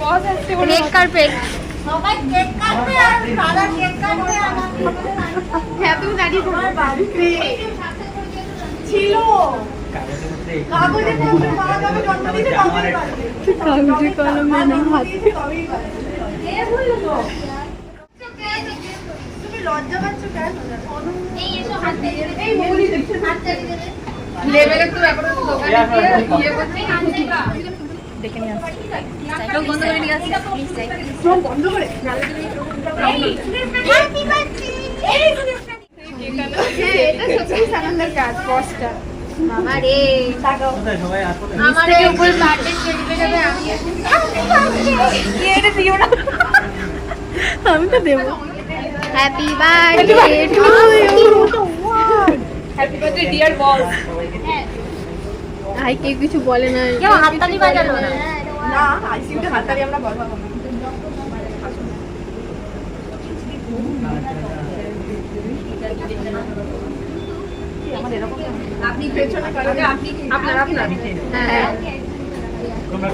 red carpet সবাই cake কাটবে আর দাদা কেক কাটবে আর হ্যাঁ তুমি দাঁড়িয়ে ছিল কাগজে কলমে পাওয়া যাবে জন্মদিনে তবেই পারবে কাগজে কলমে না হাত তবেই পারবে এ বললো তো তুমি লজ্জা পাচ্ছ কেন এই এসো হাত দিয়ে এই বলি দেখতে হাত দিয়ে লেভেলের তো ব্যাপার হচ্ছে দোকানে গিয়ে করতে দেখে নিয়ে আসি লোক বন্ধ করে নিয়ে আসি প্লিজ যাই সব বন্ধ করে হ্যাপি বার্থডে এই হ্যাঁ এটা সত্যি সানন্দের কাজ বসটা বাবা রে আমার এই উপর বার্থডে চলে যাবে আমি এটা দিও না আমি তো দেব happy birthday to you happy birthday dear boss আই কে কিছু বলে না কেউ হাততালি বাজালো না না আইসিইউতে হাততালি আমরা বলবো না আপনি পেছনে করেন আপনি আপনার হ্যাঁ তোমরা